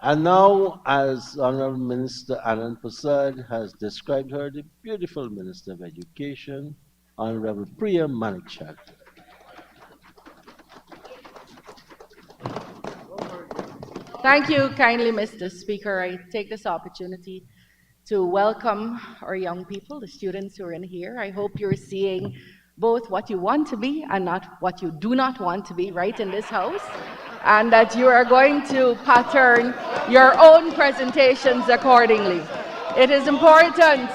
And now, as Honorable Minister Anand Prasad has described her, the beautiful Minister of Education, Honorable Priya Manickchand. Thank you kindly, Mr. Speaker. I take this opportunity to welcome our young people, the students who are in here. I hope you're seeing both what you want to be and not what you do not want to be right in this house, and that you are going to pattern your own presentations accordingly. It is important,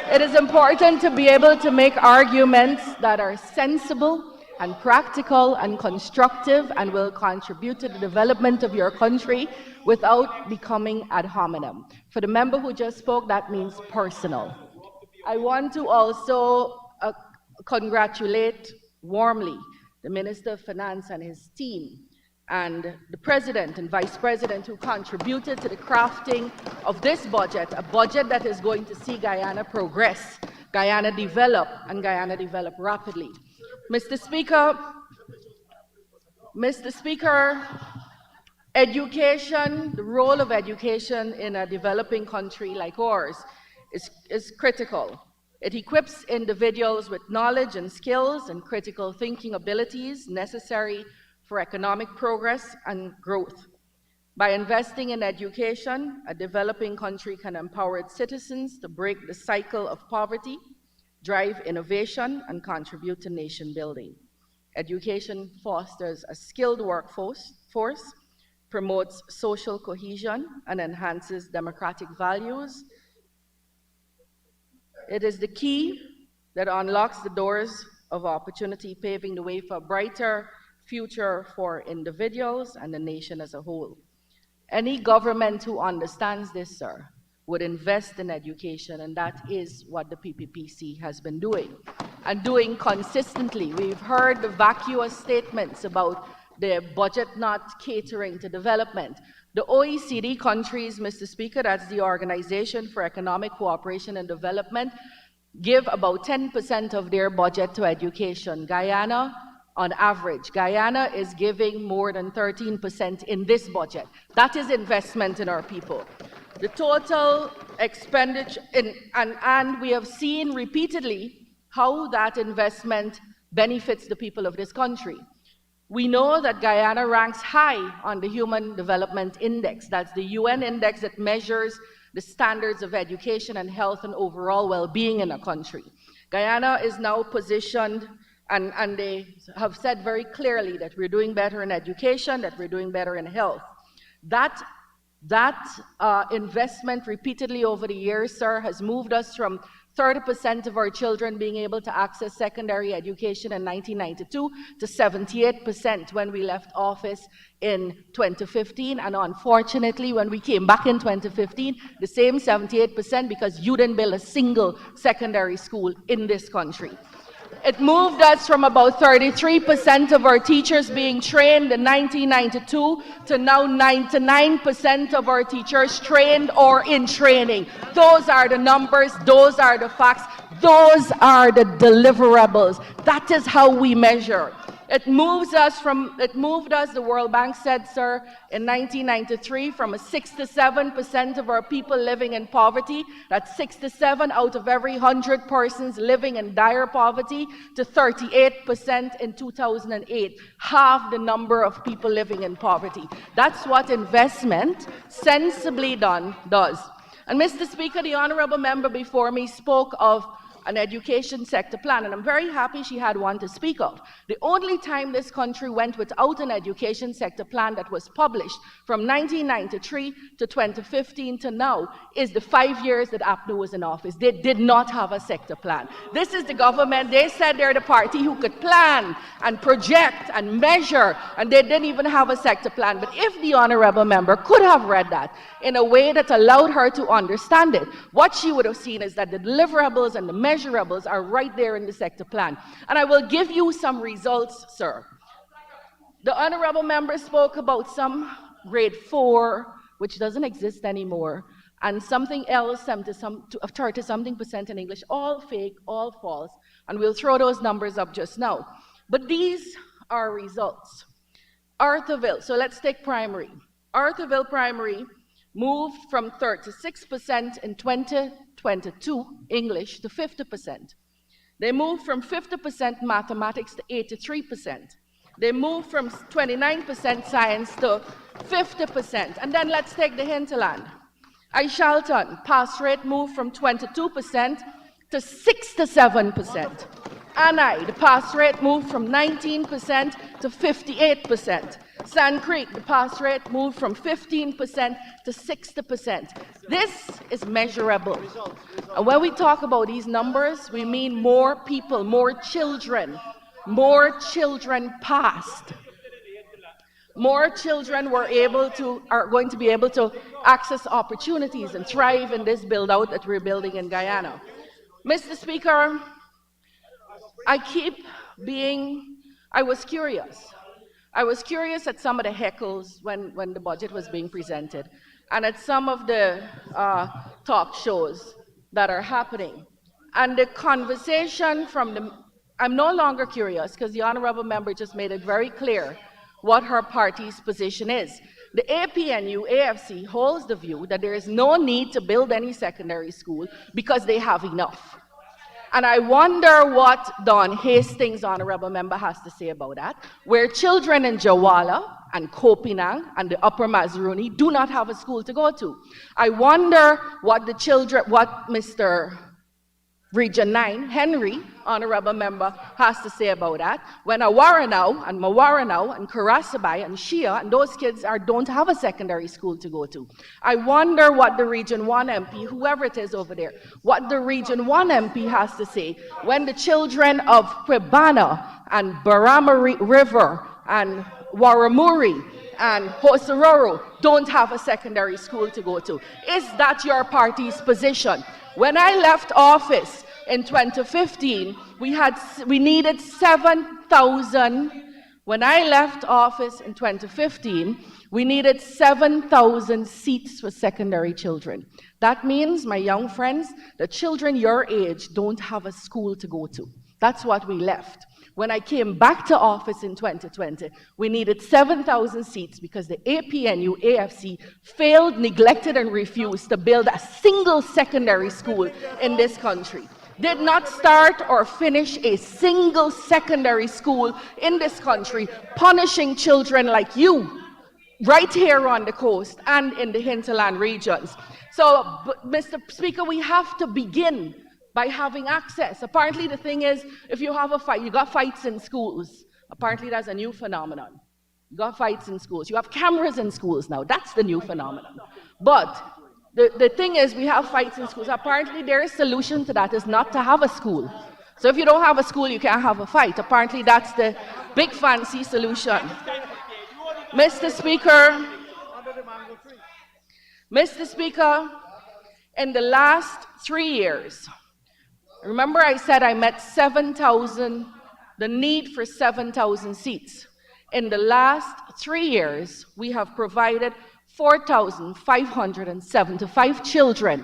it is important to be able to make arguments that are sensible and practical and constructive and will contribute to the development of your country without becoming ad hominem. For the member who just spoke, that means personal. I want to also congratulate warmly the Minister of Finance and his team, and the President and Vice President who contributed to the crafting of this budget, a budget that is going to see Guyana progress, Guyana develop, and Guyana develop rapidly. Mr. Speaker, education, the role of education in a developing country like ours is critical. It equips individuals with knowledge and skills and critical thinking abilities necessary for economic progress and growth. By investing in education, a developing country can empower its citizens to break the cycle of poverty, drive innovation, and contribute to nation building. Education fosters a skilled workforce, promotes social cohesion, and enhances democratic values. It is the key that unlocks the doors of opportunity, paving the way for a brighter future for individuals and the nation as a whole. Any government who understands this, sir, would invest in education, and that is what the PPPC has been doing, and doing consistently. We've heard the vacuous statements about the budget not catering to development. The OECD countries, Mr. Speaker, that's the Organization for Economic Cooperation and Development, give about 10% of their budget to education. Guyana, on average, Guyana is giving more than 13% in this budget. That is investment in our people. The total expenditure, and we have seen repeatedly how that investment benefits the people of this country. We know that Guyana ranks high on the Human Development Index. That's the UN index that measures the standards of education and health and overall well-being in a country. Guyana is now positioned, and they have said very clearly that we're doing better in education, that we're doing better in health. That investment repeatedly over the years, sir, has moved us from 30% of our children being able to access secondary education in 1992 to 78% when we left office in 2015. And unfortunately, when we came back in 2015, the same 78% because you didn't build a single secondary school in this country. It moved us from about 33% of our teachers being trained in 1992 to now 99% of our teachers trained or in training. Those are the numbers, those are the facts, those are the deliverables. That is how we measure. It moved us, the World Bank said, sir, in 1993 from a 67% of our people living in poverty, that's 67 out of every 100 persons living in dire poverty, to 38% in 2008, half the number of people living in poverty. That's what investment, sensibly done, does. And Mr. Speaker, the honorable member before me spoke of an education sector plan, and I'm very happy she had one to speak of. The only time this country went without an education sector plan that was published from 1993 to 2015 to now is the 5 years that APNU was in office. They did not have a sector plan. This is the government. They said they're the party who could plan and project and measure, and they didn't even have a sector plan. But if the honorable member could have read that in a way that allowed her to understand it, what she would have seen is that the deliverables and the measurables are right there in the sector plan. And I will give you some results, sir. The honorable member spoke about some grade 4, which doesn't exist anymore, and something else, 30-something% in English, all fake, all false, and we'll throw those numbers up just now. But these are results. Arthurville, so let's take primary. Arthurville Primary moved from 36% in 2022 English to 50%. They moved from 50% mathematics to 83%. They moved from 29% science to 50%. And then let's take the hinterland. Ishalton, pass rate moved from 22% to 67%. Anai, the pass rate moved from 19% to 58%. Sand Creek, the pass rate moved from 15% to 60%. This is measurable. And when we talk about these numbers, we mean more people, more children passed. More children are going to be able to access opportunities and thrive in this build out that we're building in Guyana. Mr. Speaker, I was curious. I was curious at some of the heckles when the budget was being presented, and at some of the talk shows that are happening. And the conversation I'm no longer curious, because the honorable member just made it very clear what her party's position is. The APNU, AFC, holds the view that there is no need to build any secondary school because they have enough. And I wonder what Don Hastings, honorable member, has to say about that, where children in Jawala and Kopinang and the Upper Mazruni do not have a school to go to. I wonder what Mr. Region 9, Henry, honorable member, has to say about that, when Awaranao and Mawaranao and Karasabai and Shia and those kids don't have a secondary school to go to. I wonder what the Region 1 MP, whoever it is over there, what the Region 1 MP has to say when the children of Quebana and Barama River and Waramuri and Hosororo don't have a secondary school to go to. Is that your party's position? When I left office in 2015, we needed 7,000. When I left office in 2015, we needed 7,000 seats for secondary children. That means, my young friends, the children your age don't have a school to go to. That's what we left. When I came back to office in 2020, we needed 7,000 seats because the APNU, AFC failed, neglected, and refused to build a single secondary school in this country. Did not start or finish a single secondary school in this country, punishing children like you right here on the coast and in the hinterland regions. So, Mr. Speaker, we have to begin by having access. Apparently the thing is, if you have a fight, you got fights in schools. Apparently that's a new phenomenon. You got fights in schools. You have cameras in schools now. That's the new phenomenon. But the thing is, we have fights in schools. Apparently their solution to that is not to have a school. So if you don't have a school, you can't have a fight. Apparently that's the big fancy solution. Mr. Speaker, in the last 3 years, remember I said I met 7,000, the need for 7,000 seats. In the last 3 years, we have provided 4,575 children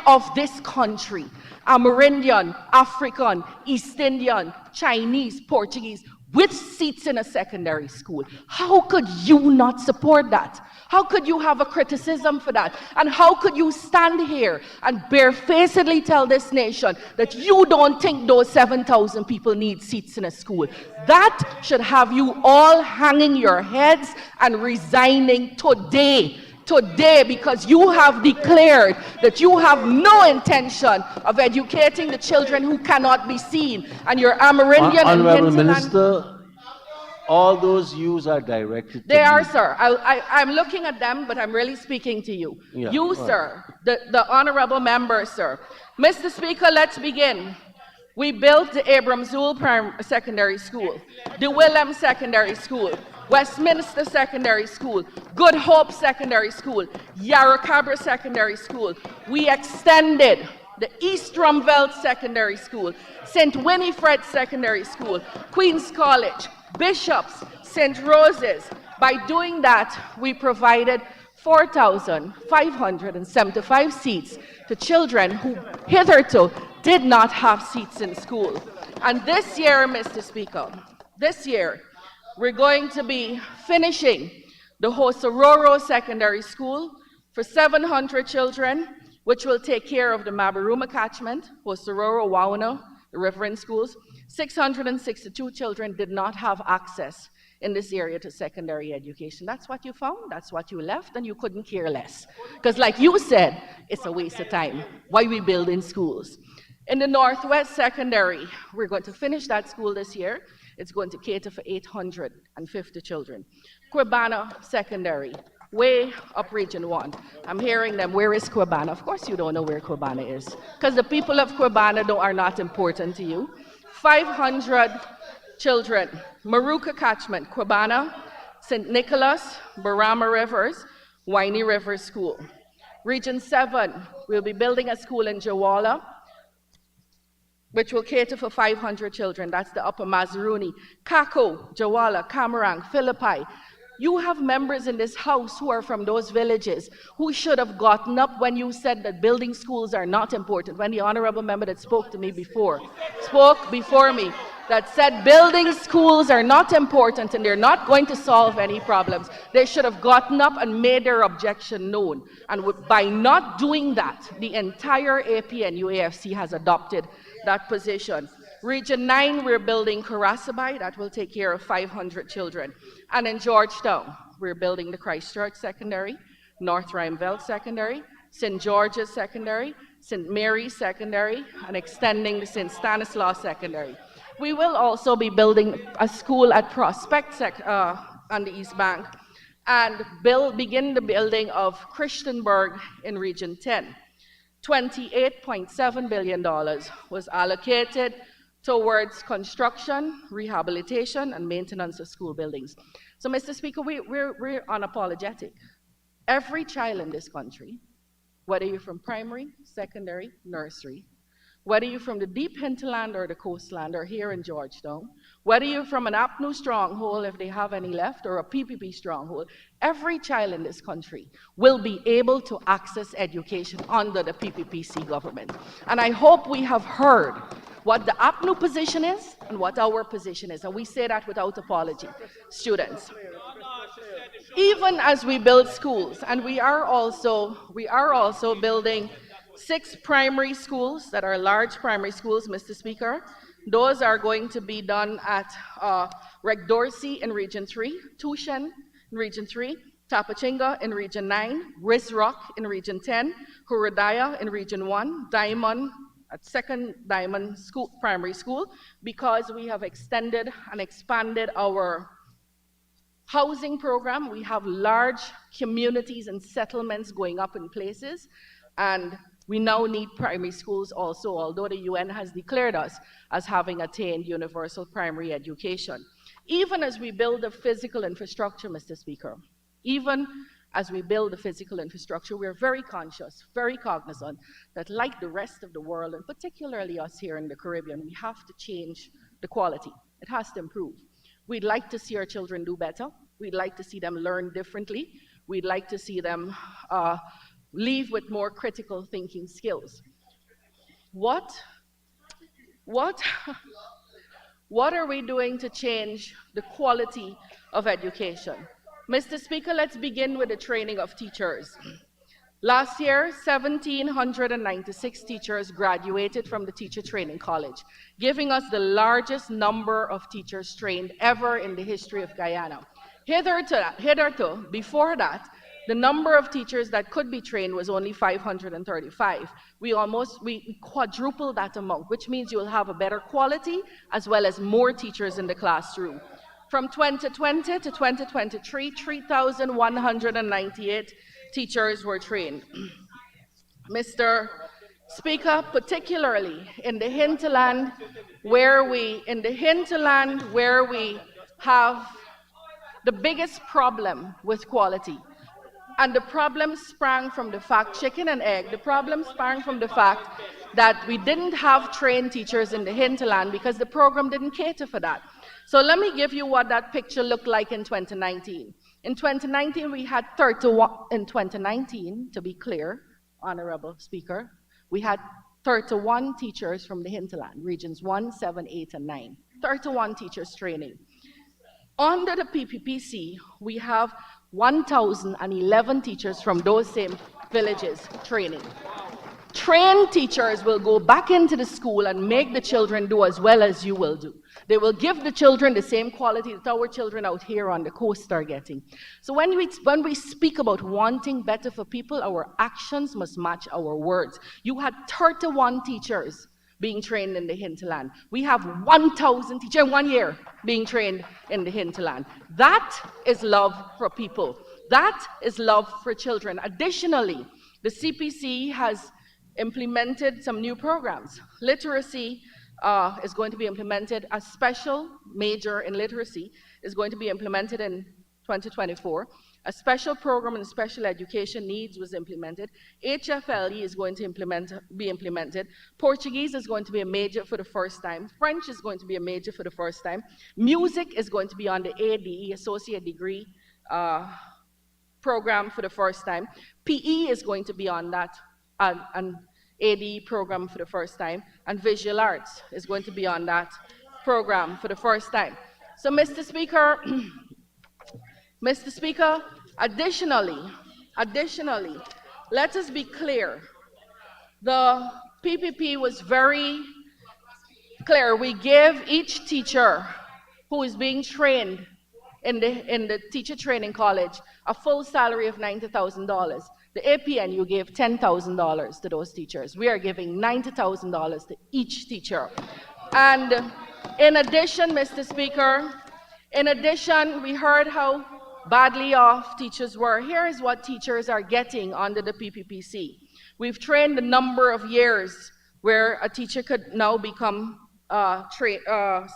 of this country, Amerindian, African, East Indian, Chinese, Portuguese, with seats in a secondary school. How could you not support that? How could you have a criticism for that? And how could you stand here and barefacedly tell this nation that you don't think those 7,000 people need seats in a school? That should have you all hanging your heads and resigning today, because you have declared that you have no intention of educating the children who cannot be seen. And your Amerindian and Honorable hinterland... Minister, all those views are directed to They are, me. sir. I'm looking at them, but I'm really speaking to you. Yeah, You, right. sir, the honorable member, sir. Mr. Speaker, let's begin. We built the Abram Zool Secondary School, the Willem Secondary School, Westminster Secondary School, Good Hope Secondary School, Yarracabra Secondary School. We extended the East Rumveld Secondary School, St. Winifred Secondary School, Queen's College, Bishops, St. Roses. By doing that, we provided 4,575 seats to children who hitherto did not have seats in school. And this year, Mr. Speaker, this year, we're going to be finishing the Hosororo Secondary School for 700 children, which will take care of the Mabaruma catchment, Hosororo, Wauna, the Riverine schools. 662 children did not have access in this area to secondary education. That's what you found, that's what you left, and you couldn't care less. Because like you said, it's a waste of time. Why we building schools? In the Northwest Secondary, we're going to finish that school this year. It's going to cater for 850 children. Quibana Secondary, way up Region 1. I'm hearing them, where is Quibana? Of course you don't know where Quibana is, because the people of Quibana are not important to you. 500 children, Maruka Catchment, Quibana, St. Nicholas, Barama Rivers, Winey River School. Region 7, we'll be building a school in Jawala, which will cater for 500 children. That's the Upper Mazaruni. Kako, Jawala, Camarang, Philippi. You have members in this house who are from those villages who should have gotten up when you said that building schools are not important. When the honorable member that spoke before me, that said building schools are not important and they're not going to solve any problems. They should have gotten up and made their objection known. And by not doing that, the entire APN UAFC has adopted that position. Region 9, we're building Karasabai, that will take care of 500 children. And in Georgetown, we're building the Christchurch Secondary, North Rheinveld Secondary, St. George's Secondary, St. Mary's Secondary, and extending the St. Stanislaus Secondary. We will also be building a school at Prospect on the East Bank, and begin the building of Christianburg in Region 10. $28.7 billion was allocated towards construction, rehabilitation, and maintenance of school buildings. So, Mr. Speaker, we're unapologetic. Every child in this country, whether you're from primary, secondary, nursery, whether you're from the deep hinterland or the coastland or here in Georgetown, whether you're from an APNU stronghold, if they have any left, or a PPP stronghold, every child in this country will be able to access education under the PPPC government. And I hope we have heard what the APNU position is and what our position is, and we say that without apology. Students, even as we build schools, and we are also building 6 primary schools that are large primary schools, Mr. Speaker. Those are going to be done at Regdorsey in Region 3, Tushen in Region 3, Tapachinga in Region 9, Rizrock in Region 10, Huradaya in Region 1, Diamond at 2nd Diamond School, Primary School, because we have extended and expanded our housing program. We have large communities and settlements going up in places, and we now need primary schools also, although the UN has declared us as having attained universal primary education. Even as we build the physical infrastructure, Mr. Speaker, even as we build the physical infrastructure, we're very conscious, very cognizant that like the rest of the world, and particularly us here in the Caribbean, we have to change the quality. It has to improve. We'd like to see our children do better. We'd like to see them learn differently. We'd like to see them leave with more critical thinking skills. What are we doing to change the quality of education? Mr. Speaker, let's begin with the training of teachers. Last year, 1,796 teachers graduated from the Teacher Training College, giving us the largest number of teachers trained ever in the history of Guyana. Hitherto, before that, the number of teachers that could be trained was only 535. We quadrupled that amount, which means you'll have a better quality as well as more teachers in the classroom. From 2020 to 2023, 3,198 teachers were trained. Mr. Speaker, particularly in the hinterland where we have the biggest problem with quality. And the problem sprang from the fact, chicken and egg, the problem sprang from the fact that we didn't have trained teachers in the hinterland because the program didn't cater for that. So let me give you what that picture looked like in 2019. In 2019, we had 31, in 2019, to be clear, Honorable Speaker, we had 31 teachers from the hinterland, regions 1, 7, 8, and 9. 31 teachers training. Under the PPPC, we have 1,011 teachers from those same villages training. Trained teachers will go back into the school and make the children do as well as you will do. They will give the children the same quality that our children out here on the coast are getting. So when we speak about wanting better for people, our actions must match our words. You had 31 teachers being trained in the hinterland. We have 1,000 teachers in 1 year being trained in the hinterland. That is love for people. That is love for children. Additionally, the CPC has implemented some new programs. Literacy is going to be implemented. A special major in literacy is going to be implemented in 2024. A special program in special education needs was implemented. HFLE is going to be implemented. Portuguese is going to be a major for the first time. French is going to be a major for the first time. Music is going to be on the ADE, Associate Degree program for the first time. PE is going to be on that an ADE program for the first time. And visual arts is going to be on that program for the first time. So, Mr. Speaker, Mr. Speaker, additionally, let us be clear. The PPP was very clear. We gave each teacher who is being trained in the teacher training college a full salary of $90,000. The APNU gave $10,000 to those teachers. We are giving $90,000 to each teacher. And in addition, Mr. Speaker, we heard how badly off teachers were. Here is what teachers are getting under the PPPC. We've trained the number of years where a teacher could now become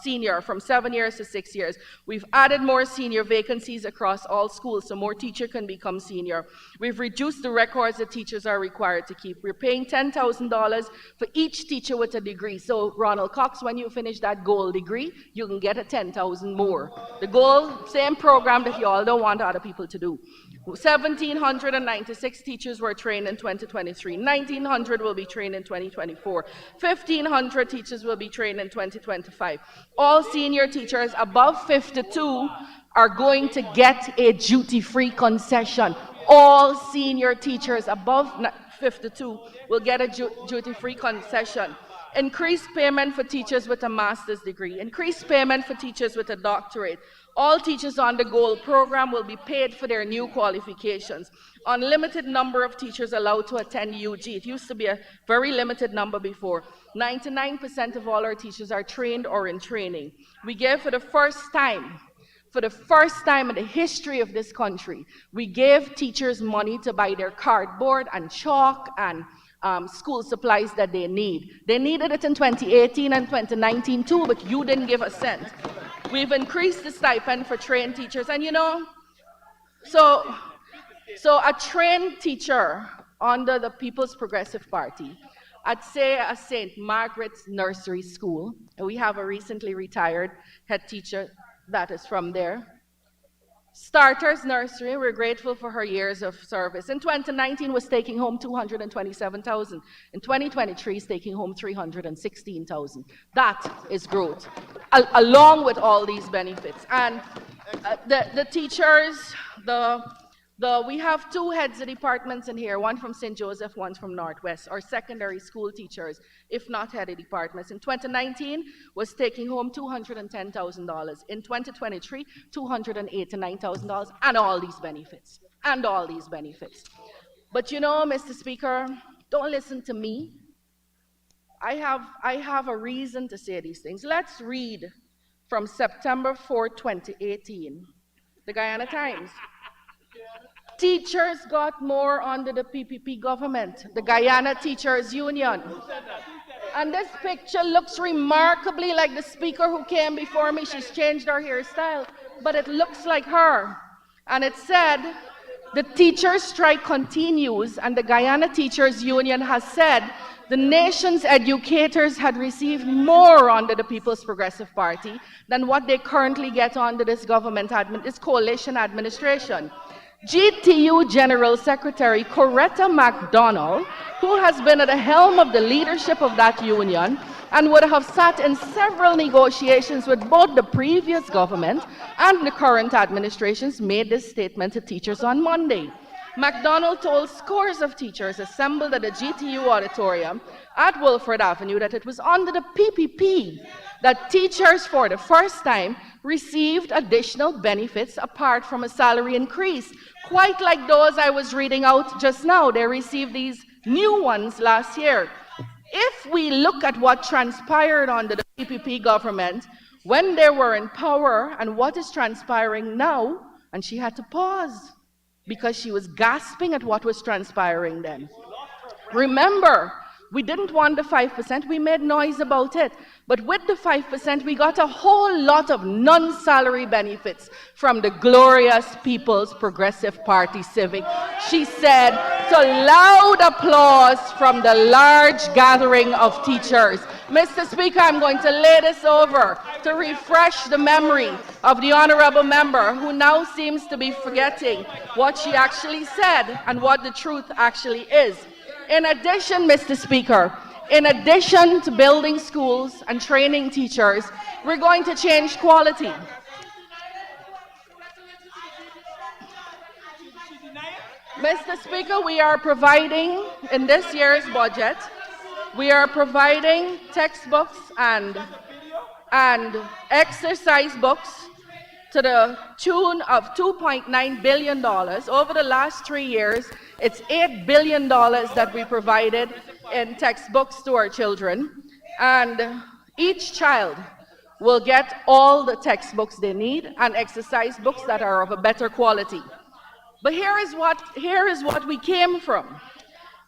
senior, from 7 years to 6 years. We've added more senior vacancies across all schools so more teachers can become senior. We've reduced the records that teachers are required to keep. We're paying $10,000 for each teacher with a degree. So Ronald Cox, when you finish that gold degree, you can get a $10,000 more. The gold, same program that you all don't want other people to do. 1,796 teachers were trained in 2023. 1,900 will be trained in 2024. 1,500 teachers will be trained in 2025. All senior teachers above 52 are going to get a duty-free concession. All senior teachers above 52 will get a duty-free concession. Increased payment for teachers with a master's degree. Increased payment for teachers with a doctorate. All teachers on the GOLD program will be paid for their new qualifications. Unlimited number of teachers allowed to attend UG. It used to be a very limited number before. 99% of all our teachers are trained or in training. We gave for the first time in the history of this country, we gave teachers money to buy their cardboard and chalk and school supplies that they need. They needed it in 2018 and 2019 too, but you didn't give a cent. We've increased the stipend for trained teachers, and so a trained teacher under the People's Progressive Party, at say a St. Margaret's Nursery School, and we have a recently retired head teacher that is from there. Starters Nursery, we're grateful for her years of service. In 2019, was taking home $227,000. In 2023, is taking home $316,000. That is growth, along with all these benefits. And the teachers, we have two heads of departments in here, one from St. Joseph, one from Northwest, or secondary school teachers, if not head of departments. In 2019, was taking home $210,000. In 2023, $289,000, and all these benefits, But Mr. Speaker, don't listen to me. I have a reason to say these things. Let's read from September 4, 2018, the Guyana Times. Teachers got more under the PPP government, the Guyana Teachers Union. And this picture looks remarkably like the speaker who came before me. She's changed her hairstyle, but it looks like her. And it said, the teachers' strike continues, and the Guyana Teachers Union has said the nation's educators had received more under the People's Progressive Party than what they currently get under this government, this coalition administration. GTU General Secretary Coretta MacDonald, who has been at the helm of the leadership of that union and would have sat in several negotiations with both the previous government and the current administrations, made this statement to teachers on Monday. MacDonald told scores of teachers assembled at the GTU auditorium at Wilfred Avenue that it was under the PPP that teachers for the first time received additional benefits apart from a salary increase. Quite like those I was reading out just now, they received these new ones last year. If we look at what transpired under the PPP government when they were in power and what is transpiring now, and she had to pause because she was gasping at what was transpiring then. Remember, we didn't want the 5%, we made noise about it. But with the 5%, we got a whole lot of non-salary benefits from the glorious People's Progressive Party Civic. She said, to loud applause from the large gathering of teachers. Mr. Speaker, I'm going to lay this over to refresh the memory of the honorable member who now seems to be forgetting what she actually said and what the truth actually is. In addition, Mr. Speaker, in addition to building schools and training teachers, we're going to change quality. Mr. Speaker, we are providing, in this year's budget, we are providing textbooks and exercise books to the tune of $2.9 billion. Over the last 3 years, it's $8 billion that we provided in textbooks to our children. And each child will get all the textbooks they need and exercise books that are of a better quality. But here is what we came from.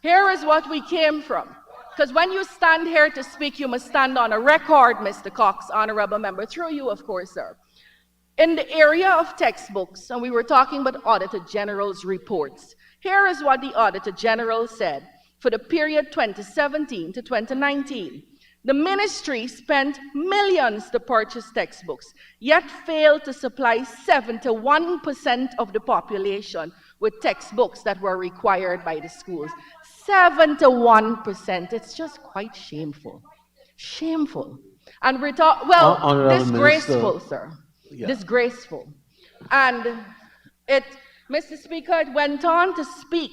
Here is what we came from. Because when you stand here to speak, you must stand on a record, Mr. Cox, honorable member, through you, of course, sir. In the area of textbooks, and we were talking about Auditor General's reports, here is what the Auditor General said for the period 2017 to 2019. The ministry spent millions to purchase textbooks, yet failed to supply 71% of the population with textbooks that were required by the schools. 71%, it's just quite shameful. Shameful. And we're talking, well, disgraceful, sir. Yeah. Disgraceful. And Mr. Speaker, it went on to speak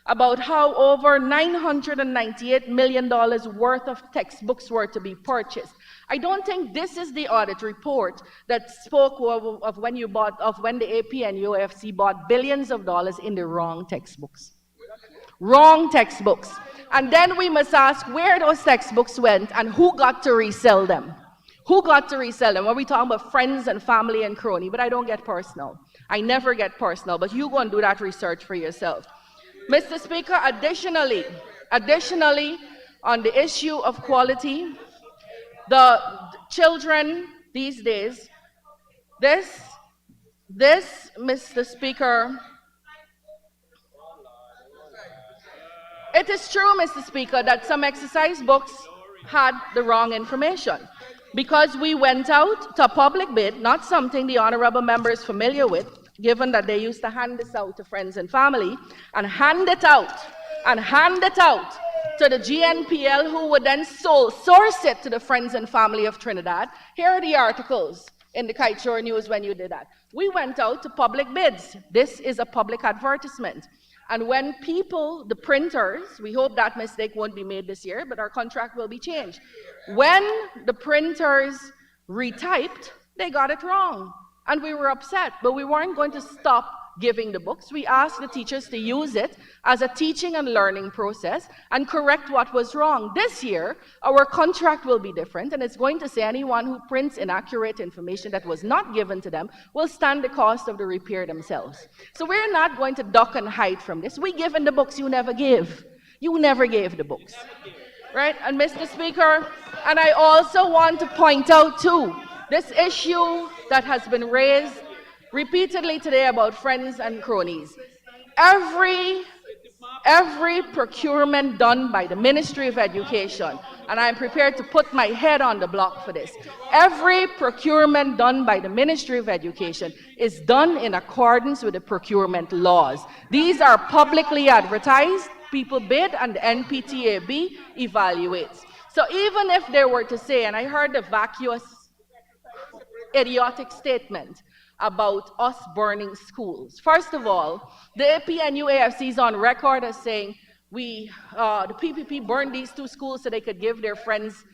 about how over $998 million worth of textbooks were to be purchased. I don't think this is the audit report that spoke of when the AP and UAFC bought billions of dollars in the wrong textbooks. Wrong textbooks. And then we must ask where those textbooks went and who got to resell them. Who got to resell them? Well, we talking about friends and family and crony, but I don't get personal. I never get personal, but you go and do that research for yourself. Mr. Speaker, additionally, on the issue of quality, the children these days, this, Mr. Speaker, it is true, Mr. Speaker, that some exercise books had the wrong information. Because we went out to a public bid, not something the honorable member is familiar with, given that they used to hand this out to friends and family, and hand it out to the GNPL, who would then source it to the friends and family of Trinidad. Here are the articles in the Kaieteur News when you did that. We went out to public bids. This is a public advertisement. And when people, the printers, we hope that mistake won't be made this year, but our contract will be changed. When the printers retyped, they got it wrong. And we were upset, but we weren't going to stop giving the books. We asked the teachers to use it as a teaching and learning process and correct what was wrong. This year, our contract will be different, and it's going to say anyone who prints inaccurate information that was not given to them will stand the cost of the repair themselves. So we're not going to duck and hide from this. We given the books you never gave. You never gave the books. Right? And Mr. Speaker, and I also want to point out too, this issue that has been raised repeatedly today about friends and cronies. Every procurement done by the Ministry of Education and I'm prepared to put my head on the block for this. Every procurement done by the Ministry of Education is done in accordance with the procurement laws. These are publicly advertised, people bid, and the NPTAB evaluates. So even if they were to say, and I heard the vacuous, idiotic statement about us burning schools. First of all, the APNU AFC is on record as saying the PPP burned these 2 schools so they could give their friends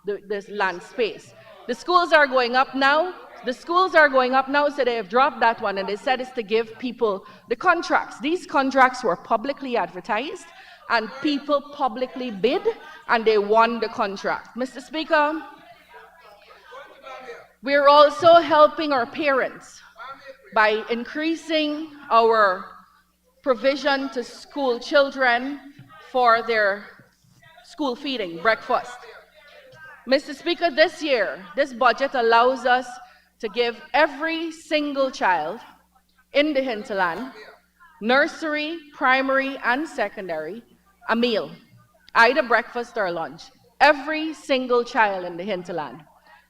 this land space. The schools are going up now. The schools are going up now, so they have dropped that one, and they said it's to give people the contracts. These contracts were publicly advertised, and people publicly bid, and they won the contract. Mr. Speaker, we're also helping our parents by increasing our provision to school children for their school feeding, breakfast. Mr. Speaker, this year, this budget allows us to give every single child in the hinterland, nursery, primary, and secondary, a meal, either breakfast or lunch. Every single child in the hinterland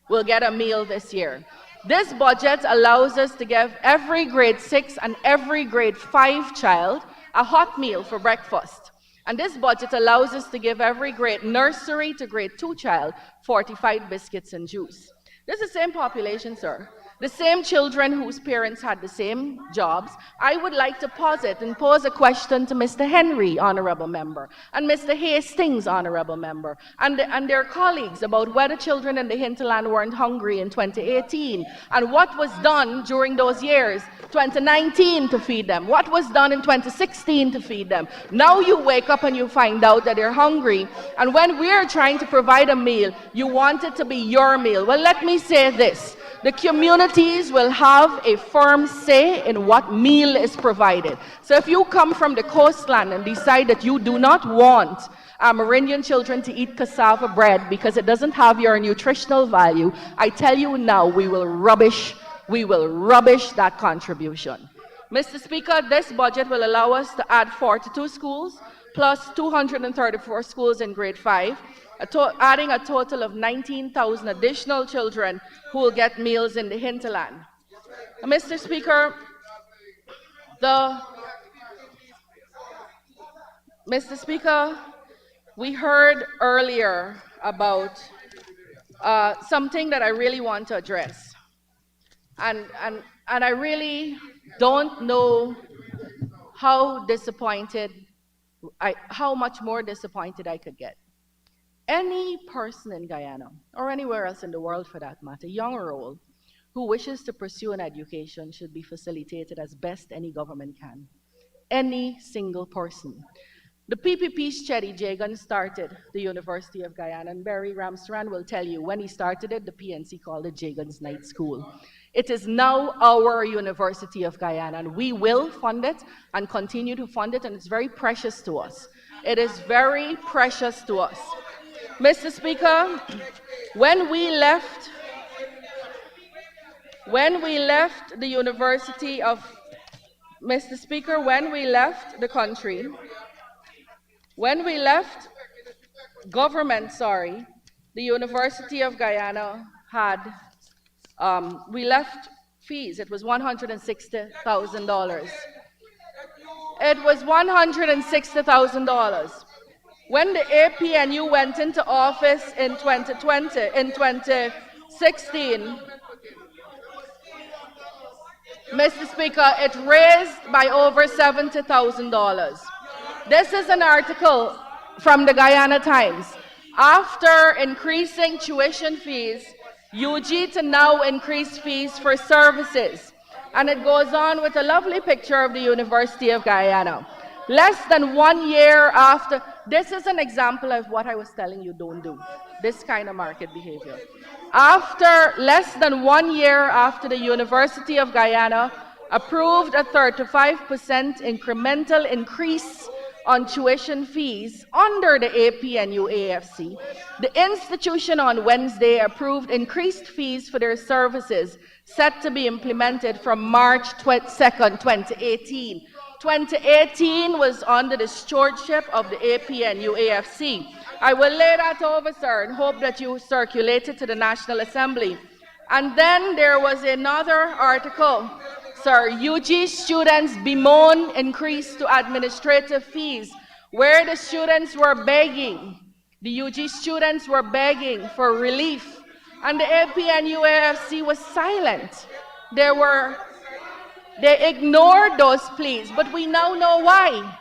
will get a meal this year. This budget allows us to give every grade 6 and every grade 5 child a hot meal for breakfast. And this budget allows us to give every grade nursery to grade 2 child 45 biscuits and juice. This is the same population, sir. The same children whose parents had the same jobs. I would like to posit and pose a question to Mr. Henry, Honorable Member, and Mr. Hastings, Honorable Member, and their colleagues about whether children in the hinterland weren't hungry in 2018, and what was done during those years, 2019 to feed them, what was done in 2016 to feed them. Now you wake up and you find out that they're hungry, and when we're trying to provide a meal, you want it to be your meal. Well, let me say this. The communities will have a firm say in what meal is provided. So if you come from the coastland and decide that you do not want Amerindian children to eat cassava bread because it doesn't have your nutritional value, I tell you now, we will rubbish that contribution. Mr. Speaker, this budget will allow us to add 42 schools plus 234 schools in grade 5, adding a total of 19,000 additional children who will get meals in the hinterland. Mr. Speaker, we heard earlier about something that I really want to address. And I really don't know how much more disappointed I could get. Any person in Guyana, or anywhere else in the world for that matter, young or old, who wishes to pursue an education should be facilitated as best any government can. Any single person. The PPP's Chetty Jagan started the University of Guyana, and Barry Ramsaran will tell you when he started it, the PNC called it Jagan's Night School. It is now our University of Guyana, and we will fund it and continue to fund it, and it's very precious to us. It is very precious to us. Mr. Speaker, when we left the University of, Mr. Speaker, when we left the country, when we left government, the University of Guyana had, we left fees, it was $160,000. It was $160,000. When the APNU went into office in 2016, Mr. Speaker, it raised by over $70,000. This is an article from the Guyana Times. After increasing tuition fees, UG to now increase fees for services. And it goes on with a lovely picture of the University of Guyana. Less than 1 year after, this is an example of what I was telling you don't do, this kind of market behavior. After less than 1 year after the University of Guyana approved a 35% incremental increase on tuition fees under the APNU AFC, the institution on Wednesday approved increased fees for their services set to be implemented from March 2nd, 2018. 2018 was under the stewardship of the APNU AFC. I will lay that over, sir, and hope that you circulate it to the National Assembly. And then there was another article, sir, UG students bemoan increase to administrative fees, where the students were begging, the UG students were begging for relief, and the AP and UAFC was silent. They ignored those pleas, but we now know why.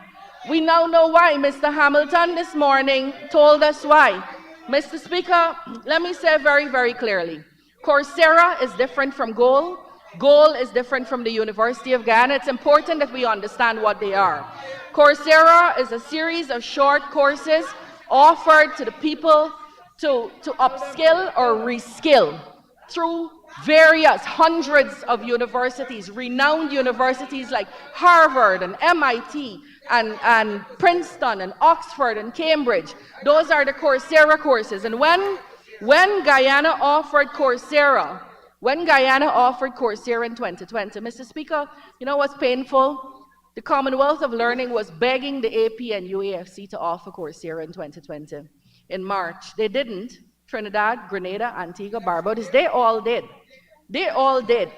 We now know why. Mr. Hamilton this morning told us why. Mr. Speaker, let me say very, very clearly, Coursera is different from GOAL. GOAL is different from the University of Guyana. It's important that we understand what they are. Coursera is a series of short courses offered to the people to upskill or reskill through various hundreds of universities, renowned universities like Harvard and MIT and Princeton and Oxford and Cambridge. Those are the Coursera courses. And when Guyana offered Coursera, in 2020, Mr. Speaker, you know what's painful? The Commonwealth of Learning was begging the AP and UAFC to offer Coursera in 2020. In March, they didn't. Trinidad, Grenada, Antigua, Barbados, they all did. They all did.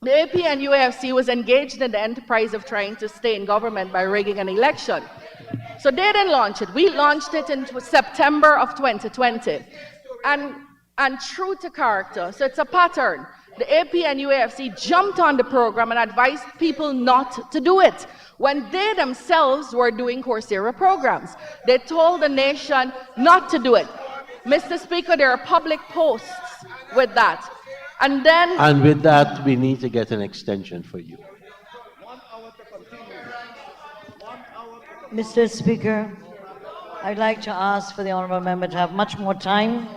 The AP and UAFC was engaged in the enterprise of trying to stay in government by rigging an election. So they didn't launch it. We launched it in September of 2020. And true to character, so it's a pattern. The AP and UAFC jumped on the program and advised people not to do it when they themselves were doing Coursera programs. They told the nation not to do it. Mr. Speaker, there are public posts with that. And with that, we need to get an extension for you. Mr. Speaker, I'd like to ask for the honourable member to have much more time,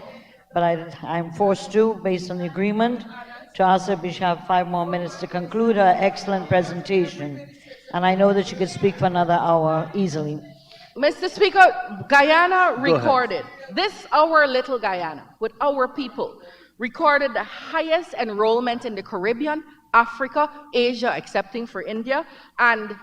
but I'm forced to, based on the agreement, to ask that we should have 5 more minutes to conclude her excellent presentation. And I know that she could speak for another hour easily. Mr. Speaker, Guyana recorded, our little Guyana, with our people, recorded the highest enrollment in the Caribbean, Africa, Asia, excepting for India, and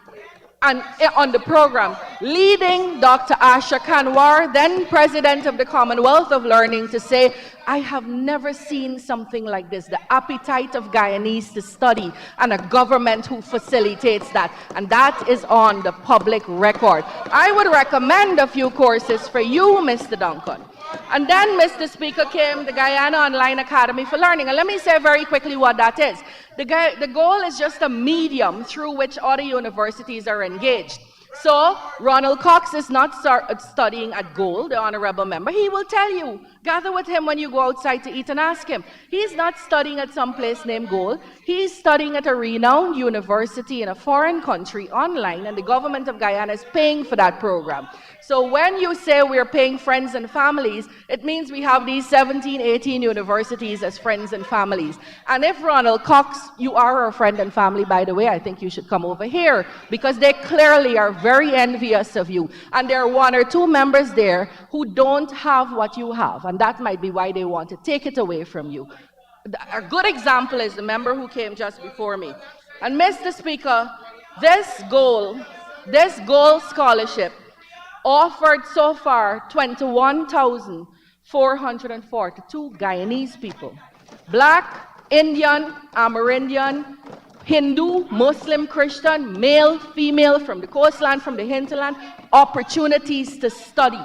on the program, leading Dr. Asha Kanwar, then President of the Commonwealth of Learning, to say, I have never seen something like this, the appetite of Guyanese to study, and a government who facilitates that, and that is on the public record. I would recommend a few courses for you, Mr. Duncan. And then, Mr. Speaker, came the Guyana Online Academy for Learning. And let me say very quickly what that is. The goal is just a medium through which other universities are engaged. So, Ronald Cox is not studying at GOAL, the honorable member. He will tell you. Gather with him when you go outside to eat and ask him. He's not studying at some place named GOAL. He's studying at a renowned university in a foreign country online, and the government of Guyana is paying for that program. So when you say we're paying friends and families, it means we have these 17, 18 universities as friends and families. And if Ronald Cox, you are our friend and family, by the way, I think you should come over here, because they clearly are very envious of you. And there are 1 or 2 members there who don't have what you have, and that might be why they want to take it away from you. A good example is the member who came just before me. And Mr. Speaker, this goal scholarship offered so far 21,442 Guyanese people. Black, Indian, Amerindian, Hindu, Muslim, Christian, male, female, from the coastland, from the hinterland, opportunities to study.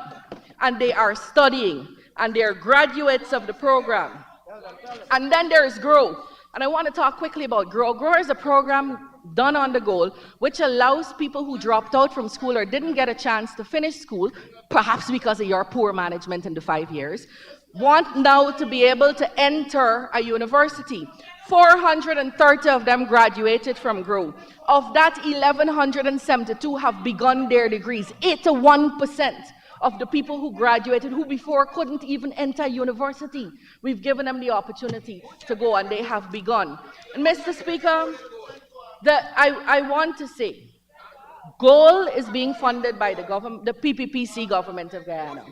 And they are studying, and they are graduates of the program. And then there's GROW. And I want to talk quickly about GROW. GROW is a program done on the goal, which allows people who dropped out from school or didn't get a chance to finish school, perhaps because of your poor management in the 5 years, want now to be able to enter a university. 430 of them graduated from GROW. Of that, 1,172 have begun their degrees. 81% of the people who graduated, who before couldn't even enter university, we've given them the opportunity to go, and they have begun. And Mr. Speaker, I want to say, GOAL is being funded by the PPPC government of Guyana.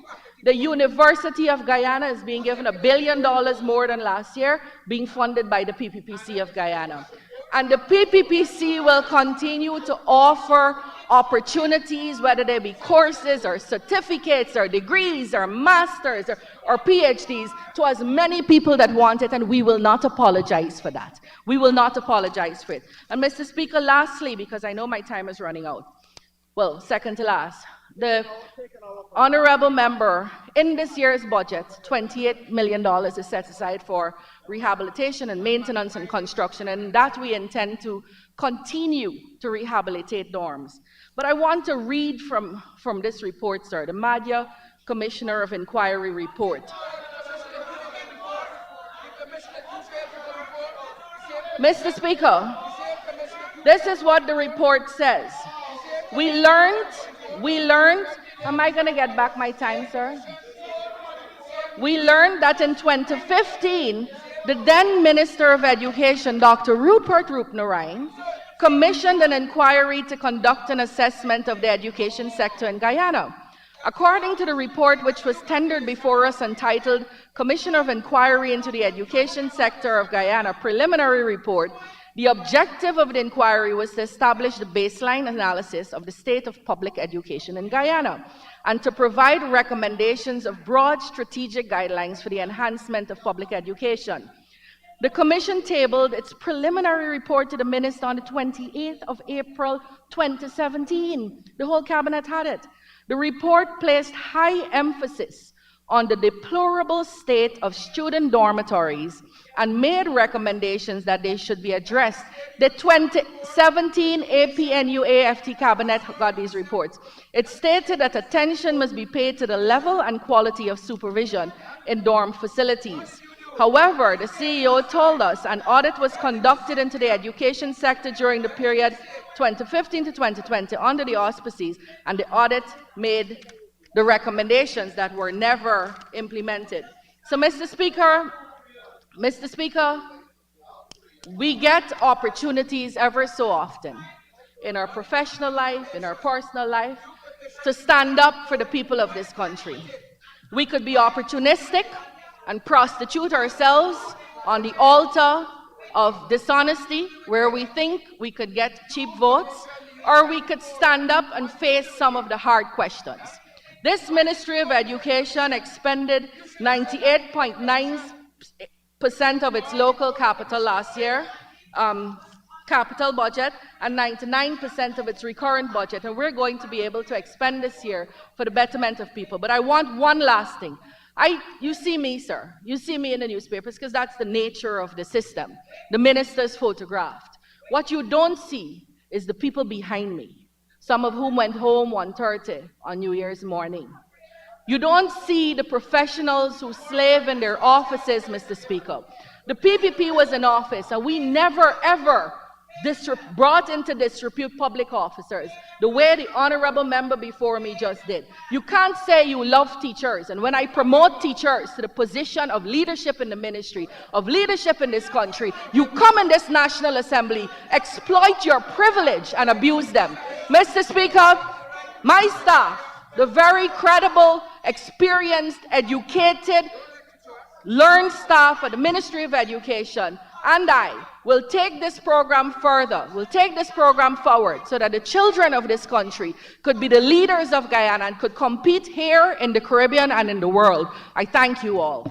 The University of Guyana is being given $1 billion more than last year, being funded by the PPPC of Guyana. And the PPPC will continue to offer opportunities, whether they be courses or certificates or degrees or masters or PhDs, to as many people that want it, and we will not apologize for that. We will not apologize for it. And Mr. Speaker, lastly, because I know my time is running out, well, second to last, the honorable member, in this year's budget, $28 million is set aside for rehabilitation and maintenance and construction, and that we intend to continue to rehabilitate dorms. But I want to read from this report, sir, the Madhya Commissioner of Inquiry report. Mr. Speaker, this is what the report says. We learned, am I going to get back my time, sir? We learned that in 2015, the then Minister of Education, Dr. Rupert Roopnarine, commissioned an inquiry to conduct an assessment of the education sector in Guyana. According to the report which was tendered before us entitled Commissioner of Inquiry into the Education Sector of Guyana Preliminary Report, the objective of the inquiry was to establish the baseline analysis of the state of public education in Guyana and to provide recommendations of broad strategic guidelines for the enhancement of public education. The Commission tabled its preliminary report to the Minister on the 28th of April 2017. The whole Cabinet had it. The report placed high emphasis on the deplorable state of student dormitories and made recommendations that they should be addressed. The 2017 APNU-AFT Cabinet got these reports. It stated that attention must be paid to the level and quality of supervision in dorm facilities. However, the CEO told us an audit was conducted into the education sector during the period 2015 to 2020 under the auspices, and the audit made the recommendations that were never implemented. So, Mr. Speaker, we get opportunities ever so often in our professional life, in our personal life, to stand up for the people of this country. We could be opportunistic and prostitute ourselves on the altar of dishonesty, where we think we could get cheap votes, or we could stand up and face some of the hard questions. This Ministry of Education expended 98.9% of its local capital last year, capital budget, and 99% of its recurrent budget, and we're going to be able to expend this year for the betterment of people. But I want one last thing. You see me, sir. You see me in the newspapers because that's the nature of the system. The minister's photographed. What you don't see is the people behind me, some of whom went home 1:30 on New Year's morning. You don't see the professionals who slave in their offices, Mr. Speaker. The PPP was in office, and we never, ever brought into disrepute public officers the way the honorable member before me just did. You can't say you love teachers, and when I promote teachers to the position of leadership in the ministry, of leadership in this country, you come in this National Assembly, exploit your privilege and abuse them. Mr. Speaker, my staff, the very credible, experienced, educated, learned staff at the Ministry of Education, and I will take this program further, will take this program forward so that the children of this country could be the leaders of Guyana and could compete here in the Caribbean and in the world. I thank you all.